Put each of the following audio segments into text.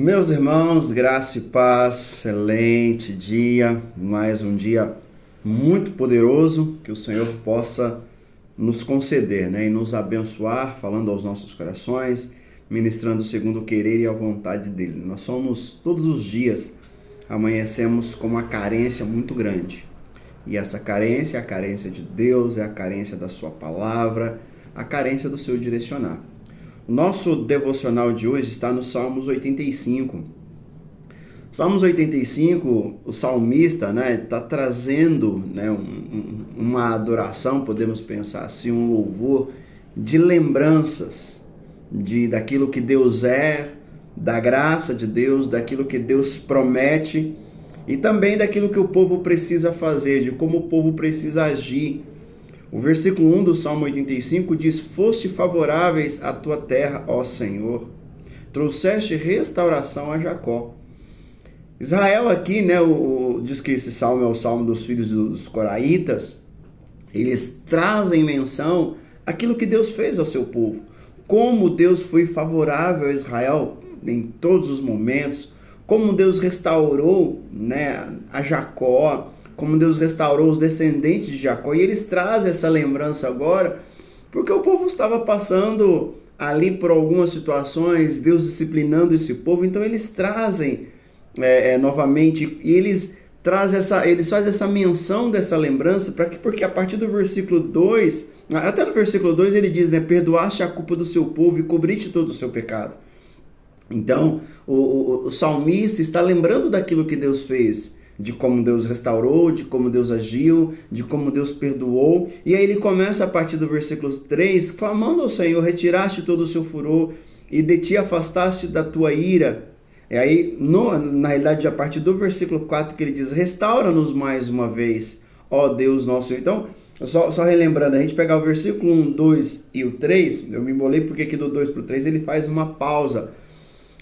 Meus irmãos, graça e paz, excelente dia, mais um dia muito poderoso que o Senhor possa nos conceder, né? E nos abençoar, falando aos nossos corações, ministrando segundo o querer e a vontade dele. Nós somos, todos os dias, amanhecemos com uma carência muito grande. E essa carência é a carência de Deus, é a carência da sua palavra, a carência do seu direcionar. O nosso devocional de hoje está no Salmos 85. Salmos 85, o salmista, está trazendo, uma adoração, podemos pensar assim, um louvor de lembranças daquilo que Deus é, da graça de Deus, daquilo que Deus promete e também daquilo que o povo precisa fazer, de como o povo precisa agir. O versículo 1 do Salmo 85 diz: Foste favoráveis à tua terra, ó Senhor, trouxeste restauração a Jacó. Israel aqui, diz que esse salmo é o salmo dos filhos dos coraitas. Eles trazem menção àquilo que Deus fez ao seu povo, como Deus foi favorável a Israel em todos os momentos, como Deus restaurou, a Jacó, como Deus restaurou os descendentes de Jacó. E eles trazem essa lembrança agora, porque o povo estava passando ali por algumas situações, Deus disciplinando esse povo. Então eles trazem novamente, e eles fazem essa menção dessa lembrança, porque a partir do versículo 2, até no versículo 2 ele diz, perdoaste a culpa do seu povo e cobriste todo o seu pecado. Então o salmista está lembrando daquilo que Deus fez, de como Deus restaurou, de como Deus agiu, de como Deus perdoou. E aí ele começa a partir do versículo 3, clamando ao Senhor: retiraste todo o seu furor e de ti afastaste da tua ira. E aí, na realidade, a partir do versículo 4 que ele diz: restaura-nos mais uma vez, ó Deus nosso. Então, só relembrando, a gente pegar o versículo 1, 2 e o 3, eu me embolei porque aqui do 2 para o 3 ele faz uma pausa.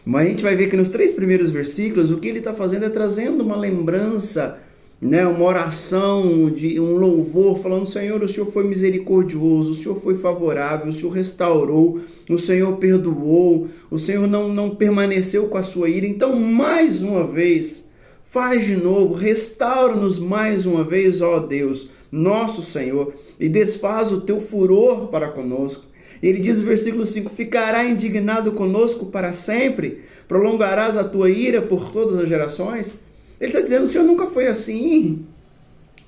Mas a gente vai ver que nos 3 primeiros versículos, o que ele está fazendo é trazendo uma lembrança, uma oração, um louvor, falando: Senhor, o Senhor foi misericordioso, o Senhor foi favorável, o Senhor restaurou, o Senhor perdoou, o Senhor não permaneceu com a sua ira. Então, mais uma vez, faz de novo, restaura-nos mais uma vez, ó Deus, nosso Senhor, e desfaz o teu furor para conosco. Ele diz no versículo 5, ficará indignado conosco para sempre, prolongarás a tua ira por todas as gerações. Ele está dizendo: o Senhor nunca foi assim,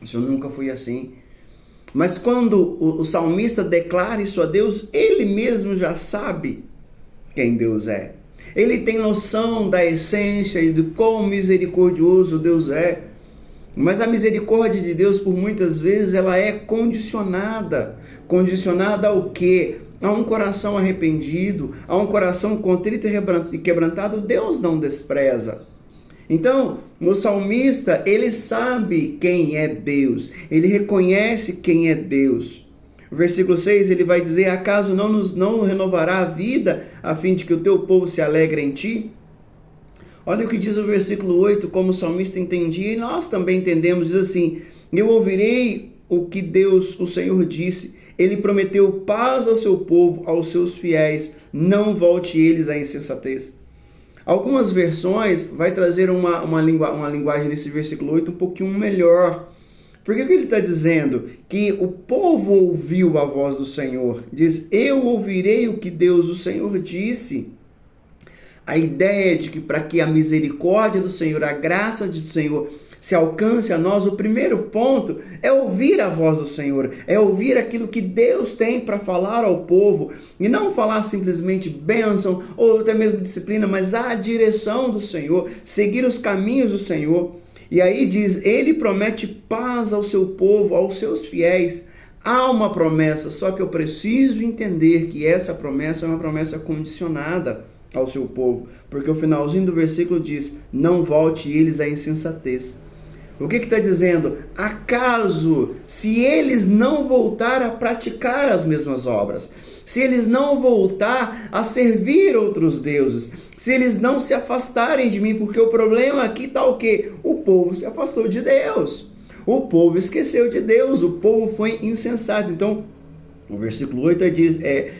o Senhor nunca foi assim. Mas quando o salmista declara isso a Deus, ele mesmo já sabe quem Deus é. Ele tem noção da essência e de quão misericordioso Deus é. Mas a misericórdia de Deus, por muitas vezes, ela é condicionada. Condicionada ao quê? A um coração arrependido, a um coração contrito e quebrantado, Deus não despreza. Então, o salmista, ele sabe quem é Deus, ele reconhece quem é Deus. O versículo 6, ele vai dizer: acaso não renovará a vida, a fim de que o teu povo se alegre em ti? Olha o que diz o versículo 8, como o salmista entendia, e nós também entendemos, diz assim: eu ouvirei o que Deus, o Senhor, disse. Ele prometeu paz ao seu povo, aos seus fiéis, não volte eles à insensatez. Algumas versões vai trazer uma linguagem nesse versículo 8 um pouquinho melhor. Porque o que ele está dizendo? Que o povo ouviu a voz do Senhor. Diz: eu ouvirei o que Deus, o Senhor, disse. A ideia de que para que a misericórdia do Senhor, a graça do Senhor se alcance a nós, o primeiro ponto é ouvir a voz do Senhor, é ouvir aquilo que Deus tem para falar ao povo, e não falar simplesmente bênção ou até mesmo disciplina, mas a direção do Senhor, seguir os caminhos do Senhor. E aí diz: ele promete paz ao seu povo, aos seus fiéis. Há uma promessa, só que eu preciso entender que essa promessa é uma promessa condicionada ao seu povo, porque o finalzinho do versículo diz: não volte eles à insensatez. O que está dizendo? Acaso, se eles não voltar a praticar as mesmas obras, se eles não voltar a servir outros deuses, se eles não se afastarem de mim, porque o problema aqui está o quê? O povo se afastou de Deus, o povo esqueceu de Deus, o povo foi insensato. Então, o versículo 8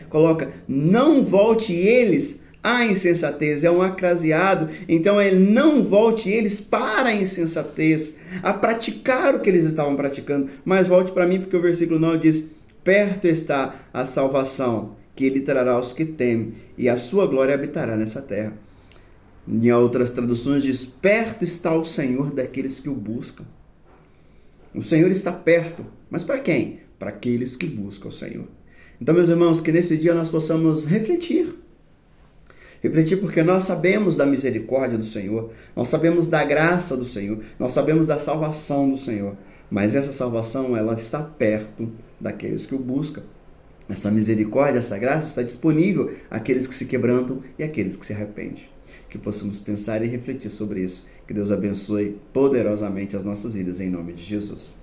coloca: não volte eles a insensatez, é um acraseado, então ele não volte eles para a insensatez, a praticar o que eles estavam praticando, mas volte para mim, porque o versículo 9 diz: perto está a salvação, que ele trará aos que temem, e a sua glória habitará nessa terra. Em outras traduções diz: perto está o Senhor daqueles que o buscam. O Senhor está perto, mas para quem? Para aqueles que buscam o Senhor. Então, meus irmãos, que nesse dia nós possamos refletir. Refletir porque nós sabemos da misericórdia do Senhor, nós sabemos da graça do Senhor, nós sabemos da salvação do Senhor. Mas essa salvação, ela está perto daqueles que o buscam. Essa misericórdia, essa graça está disponível àqueles que se quebrantam e àqueles que se arrependem. Que possamos pensar e refletir sobre isso. Que Deus abençoe poderosamente as nossas vidas, em nome de Jesus.